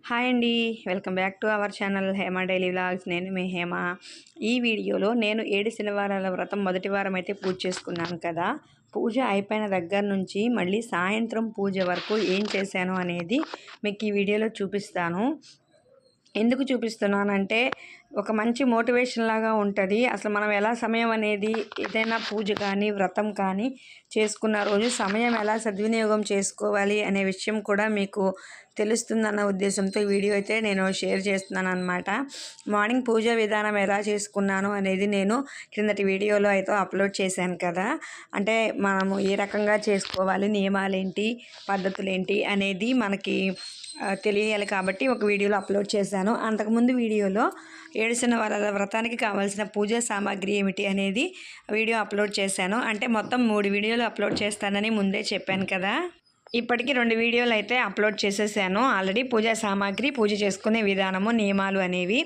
Hi అండి. Welcome back to our channel Hema daily vlogs. నేను మీ హేమ. ఈ వీడియోలో నేను 7 శనివారాల వ్రతం మొదటి వారం అయితే పూజ చేసుకున్నాను కదా. పూజ అయిపోయిన దగ్గర నుంచి మళ్ళీ సాయంత్రం పూజ వరకు ఏం చేశాను అనేది మీకు ఈ వీడియోలో చూపిస్తాను. ఎందుకు చూపిస్తున్నానంటే ఒక మంచి మోటివేషన్ లాగా ఉంటుంది. అసలు మనం ఎలా సమయం అనేది ఏదైనా పూజ కానీ వ్రతం కానీ చేసుకున్న రోజు సమయం ఎలా సద్వినియోగం చేసుకోవాలి అనే విషయం కూడా మీకు తెలుస్తుందన్న ఉద్దేశంతో ఈ వీడియో అయితే నేను షేర్ చేస్తున్నాను అనమాట. మార్నింగ్ పూజ విధానం ఎలా చేసుకున్నాను అనేది నేను క్రిందటి వీడియోలో అయితే అప్లోడ్ చేశాను కదా. అంటే మనము ఏ రకంగా చేసుకోవాలి, నియమాలేంటి, పద్ధతులేంటి అనేది మనకి తెలియాలి కాబట్టి ఒక వీడియోలో అప్లోడ్ చేశాను. అంతకుముందు వీడియోలో 7 శనివారాల వ్రతానికి కావాల్సిన పూజా సామాగ్రి ఏమిటి అనేది వీడియో అప్లోడ్ చేశాను. అంటే మొత్తం 3 వీడియోలు అప్లోడ్ చేస్తానని ముందే చెప్పాను కదా. ఇప్పటికీ 2 వీడియోలు అయితే అప్లోడ్ చేసేసాను ఆల్రెడీ. పూజా సామాగ్రి, పూజ చేసుకునే విధానము, నియమాలు అనేవి.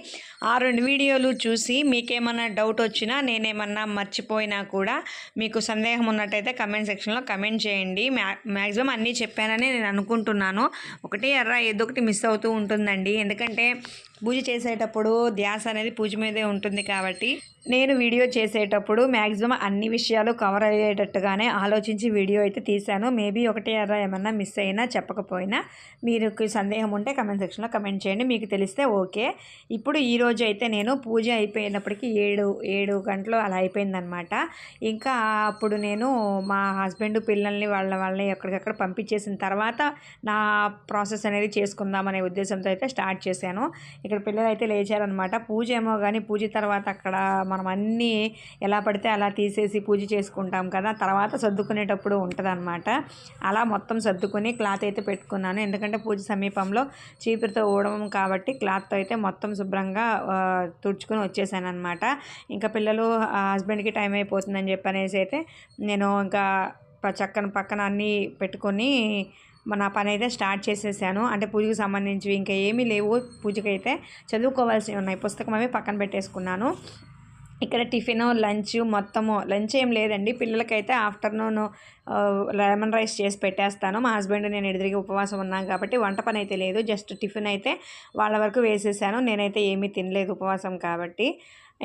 ఆ 2 వీడియోలు చూసి మీకేమన్నా డౌట్ వచ్చినా, నేనేమన్నా మర్చిపోయినా కూడా, మీకు సందేహం ఉన్నట్టయితే కమెంట్ సెక్షన్లో కమెంట్ చేయండి. మ్యాక్సిమం అన్నీ చెప్పానని నేను అనుకుంటున్నాను. ఒకటి ఎర్ర ఏదో ఒకటి మిస్ అవుతూ ఉంటుందండి. ఎందుకంటే పూజ చేసేటప్పుడు ధ్యాస అనేది పూజ మీదే ఉంటుంది కాబట్టి నేను వీడియో చేసేటప్పుడు మ్యాక్సిమం అన్ని విషయాలు కవర్ అయ్యేటట్టుగానే ఆలోచించి వీడియో అయితే తీశాను. మేబీ ఒకటి అలా ఏమన్నా మిస్ అయినా చెప్పకపోయినా మీకు సందేహం ఉంటే కమెంట్ సెక్షన్లో కమెంట్ చేయండి. మీకు తెలిస్తే ఓకే. ఇప్పుడు ఈరోజు అయితే నేను పూజ అయిపోయినప్పటికీ 7 గంటలు అలా అయిపోయిందనమాట. ఇంకా అప్పుడు నేను మా హస్బెండ్ పిల్లల్ని వాళ్ళని ఎక్కడికక్కడ పంపించేసిన తర్వాత నా ప్రాసెస్ అనేది చేసుకుందామనే ఉద్దేశంతో అయితే స్టార్ట్ చేశాను. ఇక్కడ పిల్లలు అయితే లేచారనమాట. పూజ ఏమో కానీ పూజ తర్వాత అక్కడ మనం అన్నీ ఎలా పడితే అలా తీసేసి పూజ చేసుకుంటాం కదా, తర్వాత సర్దుకునేటప్పుడు ఉంటుందన్నమాట. అలా మొత్తం సర్దుకుని క్లాత్ అయితే పెట్టుకున్నాను. ఎందుకంటే పూజ సమీపంలో చీపురుతో ఊడడం కాబట్టి క్లాత్తో అయితే మొత్తం శుభ్రంగా తుడుచుకొని వచ్చేసాను అనమాట. ఇంకా పిల్లలు హస్బెండ్కి టైం అయిపోతుందని చెప్పనేసి అయితే నేను ఇంకా పక్కన అన్నీ పెట్టుకొని నా పని అయితే స్టార్ట్ చేసేసాను. అంటే పూజకు సంబంధించి ఇంకా ఏమీ లేవు. పూజకైతే చదువుకోవాల్సి ఉన్నాయి, పుస్తకం అవి పక్కన పెట్టేసుకున్నాను. ఇక్కడ టిఫిన్, లంచ్, మొత్తము లంచ్ ఏం లేదండి. పిల్లలకైతే ఆఫ్టర్నూన్ లెమన్ రైస్ చేసి పెట్టేస్తాను. మా హస్బెండ్ నేను ఎదురుగా ఉపవాసం ఉన్నాం కాబట్టి వంట పని అయితే లేదు. జస్ట్ టిఫిన్ అయితే వాళ్ళ వరకు వేసేసాను. నేనైతే ఏమీ తినలేదు ఉపవాసం కాబట్టి.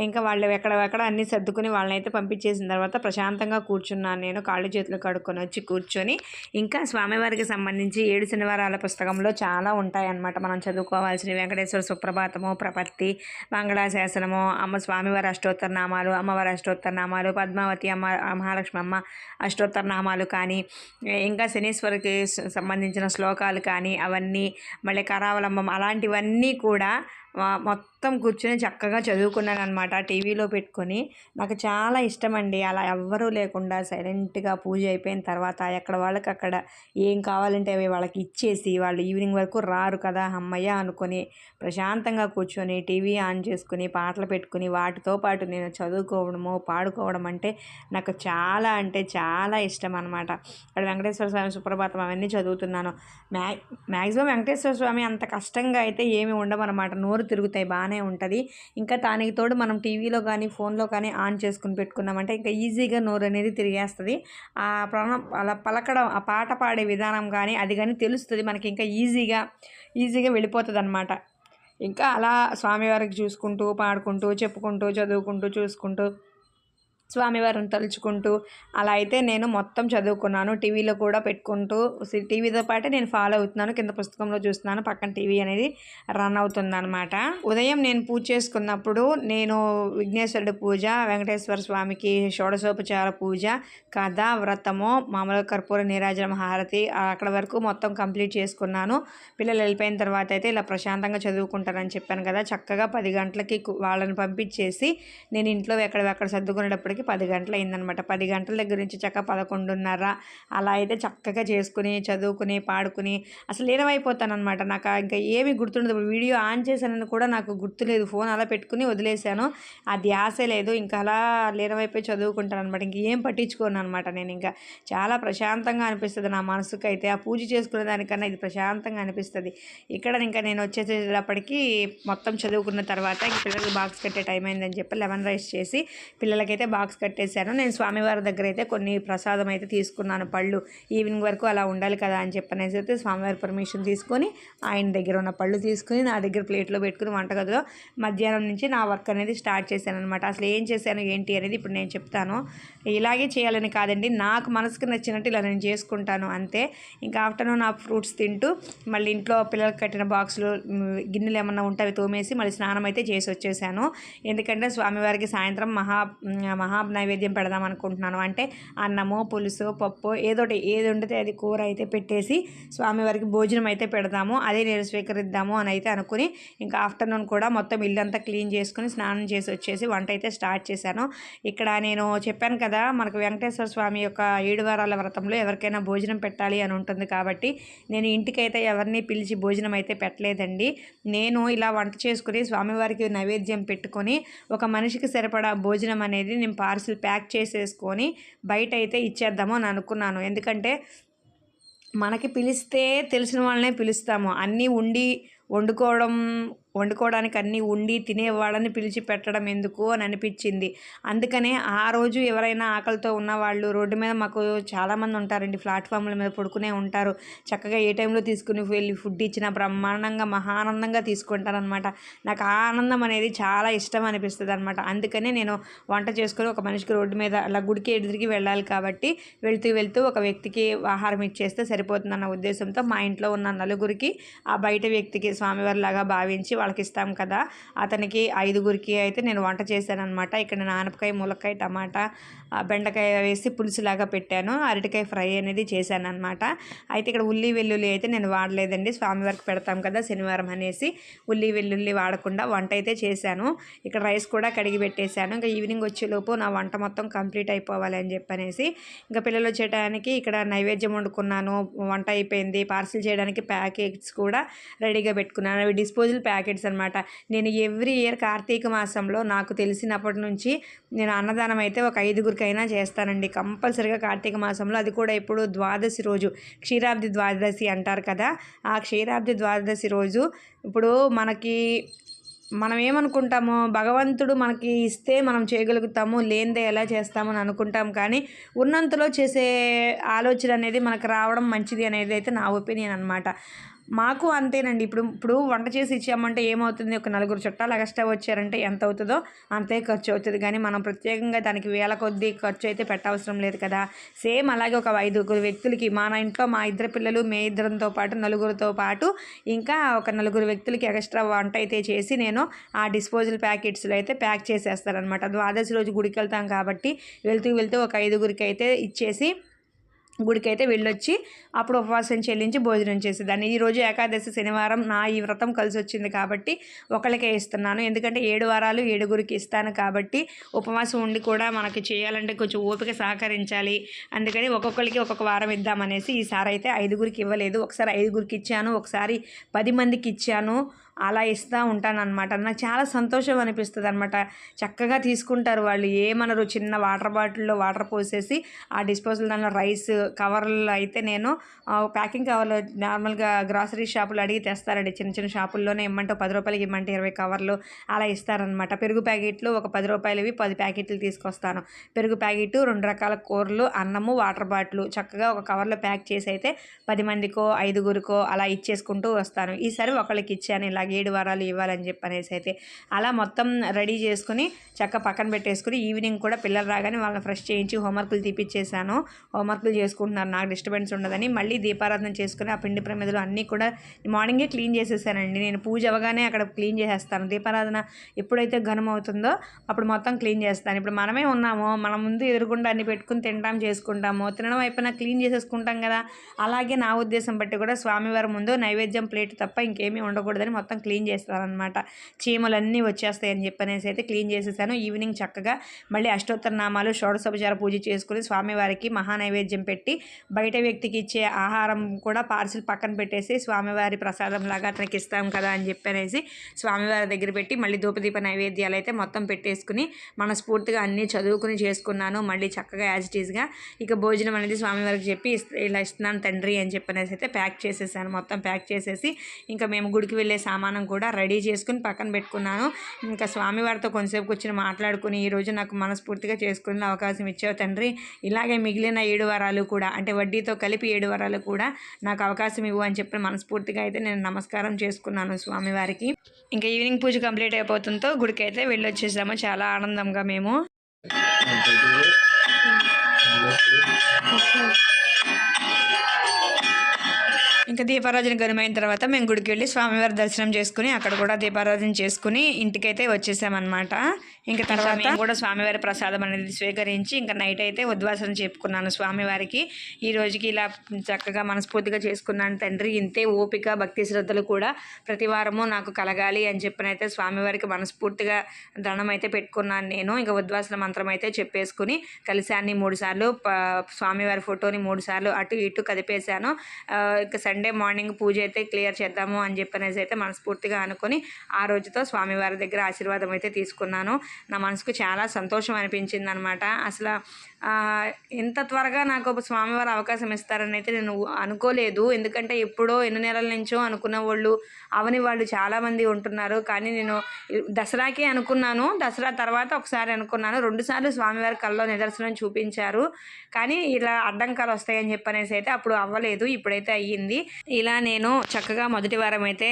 ఇంకా వాళ్ళు ఎక్కడ అన్నీ సర్దుకుని వాళ్ళనైతే పంపించేసిన తర్వాత ప్రశాంతంగా కూర్చున్నాను. నేను కాళ్ళు చేతులు కడుక్కొని వచ్చి కూర్చొని ఇంకా స్వామివారికి సంబంధించి 7 శనివారాల పుస్తకంలో చాలా ఉంటాయన్నమాట మనం చదువుకోవాల్సినవి. వెంకటేశ్వర సుప్రభాతము, ప్రపత్తి, మంగళాశాసనము, అమ్మ స్వామివారి అష్టోత్తర నామాలు, అమ్మవారి అష్టోత్తర నామాలు, పద్మావతి అమ్మ, మహాలక్ష్మి అమ్మ అష్టోత్తర నామాలు కానీ, ఇంకా శనీశ్వరికి సంబంధించిన శ్లోకాలు కానీ అవన్నీ, మళ్ళీ కరావలంబం అలాంటివన్నీ కూడా మొత్తం కూర్చొని చక్కగా చదువుకున్నాను అనమాట టీవీలో పెట్టుకొని. నాకు చాలా ఇష్టం అండి అలా ఎవ్వరూ లేకుండా సైలెంట్గా పూజ అయిపోయిన తర్వాత ఎక్కడ వాళ్ళకి అక్కడ ఏం కావాలంటే అవి వాళ్ళకి ఇచ్చేసి, వాళ్ళు ఈవినింగ్ వరకు రారు కదా అమ్మయ్య అనుకొని ప్రశాంతంగా కూర్చొని టీవీ ఆన్ చేసుకుని పాటలు పెట్టుకుని వాటితో పాటు నేను చదువుకోవడము, పాడుకోవడం అంటే నాకు చాలా అంటే చాలా ఇష్టం అనమాట. అక్కడ వెంకటేశ్వర స్వామి సుప్రభాతం అవన్నీ చదువుతున్నాను. మ్యాక్సిమం వెంకటేశ్వర స్వామి అంత కష్టంగా అయితే ఏమి ఉండమన్నమాట. నోరు తిరుగుతాయి, బాగానే ఉంటుంది. ఇంకా దానికి తోడు మనం టీవీలో కానీ ఫోన్లో కానీ ఆన్ చేసుకుని పెట్టుకున్నామంటే ఇంకా ఈజీగా నోరు అనేది తిరిగేస్తుంది. ఆ ప్రాణం అలా పలకడం, ఆ పాట పాడే విధానం కానీ అది కానీ తెలుస్తుంది మనకి. ఇంకా ఈజీగా వెళ్ళిపోతుంది అనమాట. ఇంకా అలా స్వామివారికి చూసుకుంటూ, పాడుకుంటూ, చెప్పుకుంటూ, చదువుకుంటూ, చూసుకుంటూ, స్వామివారిని తలుచుకుంటూ అలా అయితే నేను మొత్తం చదువుకున్నాను. టీవీలో కూడా పెట్టుకుంటూ టీవీతో పాటే నేను ఫాలో అవుతున్నాను. కింద పుస్తకంలో చూస్తున్నాను, పక్కన టీవీ అనేది రన్ అవుతుందన్నమాట. ఉదయం నేను పూజ చేసుకున్నప్పుడు నేను విఘ్నేశ్వరుడి పూజ, వెంకటేశ్వర స్వామికి షోడశోపచార పూజ, కథ, వ్రతము, మామూలుగా కర్పూర నీరాజనం హారతి అక్కడ వరకు మొత్తం కంప్లీట్ చేసుకున్నాను. పిల్లలు వెళ్ళిపోయిన తర్వాత అయితే ఇలా ప్రశాంతంగా చదువుకుంటారని చెప్పాను కదా. చక్కగా 10 గంటలకి వాళ్ళని పంపించేసి నేను ఇంట్లో ఎక్కడ సర్దుకునేటప్పటికి 10 గంటలు అయిందనమాట. 10 గంటల దగ్గర నుంచి చక్కగా 11:30 అలా అయితే చక్కగా చేసుకుని, చదువుకుని, పాడుకుని అసలు లీనమైపోతానమాట. నాకు ఇంకా ఏమీ గుర్తుండదు. వీడియో ఆన్ చేశానని కూడా నాకు గుర్తులేదు. ఫోన్ అలా పెట్టుకుని వదిలేశాను. ఆ ధ్యాసే లేదు. ఇంకా అలా లీనమైపోయి చదువుకుంటాను అనమాట. ఇంకేం పట్టించుకోను అనమాట. నేను ఇంకా చాలా ప్రశాంతంగా అనిపిస్తుంది నా మనసుకు అయితే. ఆ పూజ చేసుకునే దానికన్నా ఇది ప్రశాంతంగా అనిపిస్తుంది. ఇక్కడ ఇంకా నేను వచ్చేసేటప్పటికి మొత్తం చదువుకున్న తర్వాత ఇంక పిల్లలకి బాక్స్ కట్టే టైం అయిందని చెప్పి లెమన్ రైస్ చేసి పిల్లలకైతే బాక్స్ బాక్స్ కట్టేశాను. నేను స్వామివారి దగ్గర అయితే కొన్ని ప్రసాదం అయితే తీసుకున్నాను, పళ్ళు. ఈవినింగ్ వరకు అలా ఉండాలి కదా అని చెప్పనేసి అయితే స్వామివారి పర్మిషన్ తీసుకొని ఆయన దగ్గర ఉన్న పళ్ళు తీసుకుని నా దగ్గర ప్లేట్లో పెట్టుకుని వంటగదిలో మధ్యాహ్నం నుంచి నా వర్క్ అనేది స్టార్ట్ చేశాను అనమాట. అసలు ఏం చేశాను ఏంటి అనేది ఇప్పుడు నేను చెప్తాను. ఇలాగే చేయాలని కాదండి, నాకు మనసుకు నచ్చినట్టు ఇలా నేను చేసుకుంటాను అంతే. ఇంకా ఆఫ్టర్నూన్ ఆ ఫ్రూట్స్ తింటూ మళ్ళీ ఇంట్లో పిల్లలకి కట్టిన బాక్సులు గిన్నెలు ఏమన్నా ఉంటే అవి తోమేసి మళ్ళీ స్నానం అయితే చేసి వచ్చేసాను. ఎందుకంటే స్వామివారికి సాయంత్రం మహా నైవేద్యం పెడదాం అనుకుంటున్నాను. అంటే అన్నము, పులుసు, పప్పు ఏది ఉండితే అది కూర అయితే పెట్టేసి స్వామివారికి భోజనం అయితే పెడదాము, అదే నేను స్వీకరిద్దాము అని అయితే అనుకుని ఇంకా ఆఫ్టర్నూన్ కూడా మొత్తం ఇల్లంతా క్లీన్ చేసుకుని స్నానం చేసి వచ్చేసి వంట అయితే స్టార్ట్ చేశాను. ఇక్కడ నేను చెప్పాను కదా, మనకు వెంకటేశ్వర స్వామి యొక్క 7 వారాల వ్రతంలో ఎవరికైనా భోజనం పెట్టాలి అని ఉంటుంది కాబట్టి నేను ఇంటికైతే ఎవరిని పిలిచి భోజనం అయితే పెట్టలేదండి. నేను ఇలా వంట చేసుకుని స్వామివారికి నైవేద్యం పెట్టుకొని ఒక మనిషికి సరిపడా భోజనం అనేది నేను పార్సిల్ ప్యాక్ చేసేసుకొని బయట అయితే ఇచ్చేద్దాము అని అనుకున్నాను. ఎందుకంటే మనకి పిలిస్తే తెలిసిన వాళ్ళనే పిలుస్తాము, అన్నీ వండుకోవడానికి అన్నీ ఉండి తినేవాళ్ళని పిలిచి పెట్టడం ఎందుకు అని అనిపించింది. అందుకనే ఆ రోజు ఎవరైనా ఆకలితో ఉన్నవాళ్ళు రోడ్డు మీద మాకు చాలామంది ఉంటారండి, ప్లాట్ఫామ్ల మీద పడుకునే ఉంటారు. చక్కగా ఏ టైంలో తీసుకుని వెళ్ళి ఫుడ్ ఇచ్చినా బ్రహ్మాండంగా మహానందంగా తీసుకుంటారనమాట. నాకు ఆ ఆనందం అనేది చాలా ఇష్టం అనిపిస్తుంది అనమాట. అందుకనే నేను వంట చేసుకొని ఒక మనిషికి రోడ్డు మీద అలా గుడికి ఎదురికి వెళ్ళాలి కాబట్టి వెళ్తూ ఒక వ్యక్తికి ఆహారం ఇచ్చేస్తే సరిపోతుందన్న ఉద్దేశంతో మా ఇంట్లో ఉన్న నలుగురికి ఆ బయట వ్యక్తికి స్వామివారిలాగా భావించి వాళ్ళకి ఇస్తాం కదా, అతనికి 5గురికి అయితే నేను వంట చేశాను అనమాట. ఇక్కడ నేను ఆనపకాయ, ములక్కాయ, టమాటా, బెండకాయ వేసి పులుసులాగా పెట్టాను. అరటికాయ ఫ్రై అనేది చేశాను అనమాట. అయితే ఇక్కడ ఉల్లి వెల్లుల్లి అయితే నేను వాడలేదండి, స్వామివారికి పెడతాం కదా శనివారం అనేసి ఉల్లి వెల్లుల్లి వాడకుండా వంట అయితే చేశాను. ఇక్కడ రైస్ కూడా కడిగి పెట్టేశాను. ఇంకా ఈవినింగ్ వచ్చేలోపు నా వంట మొత్తం కంప్లీట్ అయిపోవాలి అని చెప్పనేసి ఇంకా పిల్లలు వచ్చేయడానికి ఇక్కడ నైవేద్యం వండుకున్నాను. వంట అయిపోయింది. పార్సిల్ చేయడానికి ప్యాకెట్స్ కూడా రెడీగా పెట్టుకున్నాను. అవి డిస్పోజల్ ప్యాకెట్స్ అనమాట. నేను ఎవ్రీ ఇయర్ కార్తీక మాసంలో నాకు తెలిసినప్పటి నుంచి నేను అన్నదానం అయితే ఒక 5గురికైనా చేస్తానండి కంపల్సరీగా కార్తీక మాసంలో. అది కూడా ఇప్పుడు ద్వాదశి రోజు, క్షీరాబ్ది ద్వాదశి అంటారు కదా, ఆ క్షీరాబ్ది ద్వాదశి రోజు ఇప్పుడు మనం ఏమనుకుంటాము, భగవంతుడు మనకి ఇస్తే మనం చేయగలుగుతాము, లేనిదే ఎలా చేస్తామని అనుకుంటాం. కానీ ఉన్నంతలో చేసే ఆలోచన అనేది మనకు రావడం మంచిది అనేది అయితే నా ఒపీనియన్ అనమాట. మాకు అంతేనండి. ఇప్పుడు వంట చేసి ఇచ్చామంటే ఏమవుతుంది, ఒక 4 చుట్టాలు ఎక్స్ట్రా వచ్చారంటే ఎంత అవుతుందో అంతే ఖర్చు అవుతుంది. కానీ మనం ప్రత్యేకంగా దానికి వేల కొద్దీ ఖర్చు అయితే పెట్టవసరం లేదు కదా. సేమ్ అలాగే ఒక 5 వ్యక్తులకి మన ఇంట్లో మా 2 పిల్లలు, మే 2తో పాటు 4తో పాటు ఇంకా ఒక 4 వ్యక్తులకి ఎక్స్ట్రా వంట అయితే చేసి నేను ఆ డిస్పోజల్ ప్యాకెట్స్లో అయితే ప్యాక్ చేసేస్తానమాట. ద్వాదశి రోజు గుడికి వెళ్తాం కాబట్టి వెళ్తూ ఒక 5గురికి అయితే ఇచ్చేసి గుడికి అయితే వెళ్ళొచ్చి అప్పుడు ఉపవాసం చెల్లించి భోజనం చేసేదాన్ని. ఈరోజు ఏకాదశి శనివారం నా ఈ వ్రతం కలిసి వచ్చింది కాబట్టి ఒకళ్ళకే ఇస్తున్నాను. ఎందుకంటే 7 వారాలు 7గురికి ఇస్తాను కాబట్టి ఉపవాసం ఉండి కూడా మనకి చేయాలంటే కొంచెం ఓపిక సహకరించాలి. అందుకని ఒక్కొక్కరికి ఒక్కొక్క వారం ఇద్దామనేసి ఈసారి అయితే 5గురికి ఇవ్వలేదు. ఒకసారి 5గురికి ఇచ్చాను, ఒకసారి 10 మందికి ఇచ్చాను. అలా ఇస్తూ ఉంటాను అనమాట. నాకు చాలా సంతోషం అనిపిస్తుంది అనమాట. చక్కగా తీసుకుంటారు వాళ్ళు, ఏమనరు. చిన్న వాటర్ బాటిల్లో వాటర్ పోసేసి ఆ డిస్పోజల్ దానిలో రైస్ కవర్లు అయితే నేను ప్యాకింగ్ కవర్లు నార్మల్గా గ్రాసరీ షాపులు అడిగి తెస్తారండి. చిన్న షాపుల్లోనే ఇమ్మంటే 10 రూపాయలకి ఇమ్మంటే 20 కవర్లు అలా ఇస్తారనమాట. పెరుగు ప్యాకెట్లు ఒక 10 రూపాయలవి 10 ప్యాకెట్లు తీసుకొస్తాను. పెరుగు ప్యాకెట్, 2 రకాల కూరలు, అన్నము, వాటర్ బాటిల్ చక్కగా ఒక కవర్లో ప్యాక్ చేసి అయితే 10 మందికో 5గురికో అలా ఇచ్చేసుకుంటూ వస్తాను. ఈసారి ఒకళ్ళకి ఇచ్చాను ఇలా 7 వారాలు ఇవ్వాలని చెప్పనేసి అయితే అలా మొత్తం రెడీ చేసుకుని చక్క పక్కన పెట్టేసుకుని ఈవినింగ్ కూడా పిల్లలు రాగానే వాళ్ళని ఫ్రెష్ చేయించి హోంవర్క్లు తీపిచ్చేసాను. హోంవర్క్లు చేసుకుంటున్నారు, నాకు డిస్టర్బెన్స్ ఉండదని. మళ్ళీ దీపారాధన చేసుకుని ఆ పిండి ప్రమిదలు అన్నీ కూడా మార్నింగే క్లీన్ చేసేసానండి. నేను పూజ అవగానే అక్కడ క్లీన్ చేసేస్తాను. దీపారాధన ఎప్పుడైతే ఘనం అవుతుందో అప్పుడు మొత్తం క్లీన్ చేస్తాను. ఇప్పుడు మనమే ఉన్నామో, మన ముందు ఎదురుగుండా అన్ని పెట్టుకుని చేసుకుంటాము, తినడం అయిపోయినా క్లీన్ చేసేసుకుంటాం కదా. అలాగే నా ఉద్దేశం బట్టి కూడా స్వామివారి ముందు నైవేద్యం ప్లేట్ తప్ప ఇంకేమీ ఉండకూడదని మొత్తం క్లీన్ చేస్తానమాట. చీమలన్నీ వచ్చేస్తాయని చెప్పనేసి అయితే క్లీన్ చేసేసాను. ఈవినింగ్ చక్కగా మళ్ళీ అష్టోత్తర నామాలు, షోడశోపచార పూజ చేసుకుని స్వామివారికి మహానైవేద్యం పెట్టి బయట వ్యక్తికి ఇచ్చే ఆహారం కూడా పార్సిల్ పక్కన పెట్టేసి స్వామివారి ప్రసాదం లాగా అతనికి ఇస్తాం కదా అని చెప్పనేసి స్వామివారి దగ్గర పెట్టి మళ్ళీ ధూపదీప నైవేద్యాలు అయితే మొత్తం పెట్టేసుకుని మనస్ఫూర్తిగా అన్నీ చదువుకుని చేసుకున్నాను. మళ్ళీ చక్కగా యాజ్ ఇట్ ఈజ్గా ఇక భోజనం అనేది స్వామివారికి చెప్పి ఇలా ఇస్తున్నాను తండ్రి అని చెప్పనేసి అయితే ప్యాక్ చేసేసాను. మొత్తం ప్యాక్ చేసేసి ఇంకా మేము గుడికి వెళ్ళే సామాన్ సామానం కూడా రెడీ చేసుకుని పక్కన పెట్టుకున్నాను. ఇంకా స్వామివారితో కొంతసేపు కూర్చొని మాట్లాడుకుని ఈరోజు నాకు మనస్ఫూర్తిగా చేసుకునే అవకాశం ఇచ్చావు తండ్రి, ఇలాగే మిగిలిన 7 వారాలు కూడా అంటే వడ్డీతో కలిపి 7 వారాలు కూడా నాకు అవకాశం ఇవ్వు అని చెప్పి మనస్ఫూర్తిగా అయితే నేను నమస్కారం చేసుకున్నాను స్వామివారికి. ఇంకా ఈవినింగ్ పూజ కంప్లీట్ అయిపోతుందో గుడికి అయితే వెళ్ళొచ్చేసాము చాలా ఆనందంగా మేము. ఇంకా దీపారాధన గనుమైన తర్వాత మేము గుడికి వెళ్ళి స్వామివారి దర్శనం చేసుకుని అక్కడ కూడా దీపారాధన చేసుకుని ఇంటికైతే వచ్చేసామన్నమాట. ఇంకా తర్వాత మేము కూడా స్వామివారి ప్రసాదం అనేది స్వీకరించి ఇంకా నైట్ అయితే ఉద్వాసన చెప్పుకున్నాను స్వామివారికి. ఈ రోజుకి ఇలా చక్కగా మనస్ఫూర్తిగా చేసుకున్నాను తండ్రి, ఇంతే ఓపిక భక్తి శ్రద్ధలు కూడా ప్రతి వారము నాకు కలగాలి అని చెప్పినైతే స్వామివారికి మనస్ఫూర్తిగా దండం అయితే పెట్టుకున్నాను నేను. ఇంకా ఉద్వాసన మంత్రం అయితే చెప్పేసుకుని కలశాన్ని 3 సార్లు స్వామివారి ఫోటోని 3 సార్లు అటు ఇటు కదిపేశాను. ఇంకా సండే మార్నింగ్ పూజ అయితే క్లియర్ చేద్దాము అని చెప్పనేసి అయితే మనస్ఫూర్తిగా అనుకొని ఆ రోజుతో స్వామివారి దగ్గర ఆశీర్వాదం అయితే తీసుకున్నాను. నా మనసుకు చాలా సంతోషం అనిపించింది అనమాట. అసలు ఎంత త్వరగా నాకు స్వామివారు అవకాశం ఇస్తారని అయితే నేను అనుకోలేదు. ఎందుకంటే ఎప్పుడో ఎన్ని నెలల నుంచో అనుకున్న వాళ్ళు అవని వాళ్ళు చాలామంది ఉంటున్నారు. కానీ నేను దసరాకి అనుకున్నాను, దసరా తర్వాత ఒకసారి అనుకున్నాను, 2 సార్లు స్వామివారి కల్లో నిదర్శనం చూపించారు. కానీ ఇలా అడ్డంకాలు వస్తాయని చెప్పనేసి అయితే అప్పుడు అవ్వలేదు, ఇప్పుడైతే అయ్యింది. ఇలా నేను చక్కగా మొదటి వారం అయితే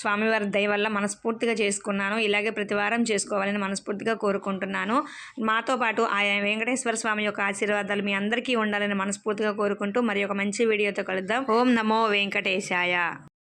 స్వామివారి దయ వల్ల మనస్ఫూర్తిగా చేసుకున్నాను. ఇలాగే ప్రతి వారం చేసుకోవాలని మనస్ఫూర్తిగా కోరుకుంటున్నాను. మాతో పాటు ఆయా వెంకటేశ్వర స్వామి యొక్క ఆశీర్వాదాలు మీ అందరికీ ఉండాలని మనస్ఫూర్తిగా కోరుకుంటూ మరి ఒక మంచి వీడియోతో కలుద్దాం. ఓం నమో వెంకటేశాయ.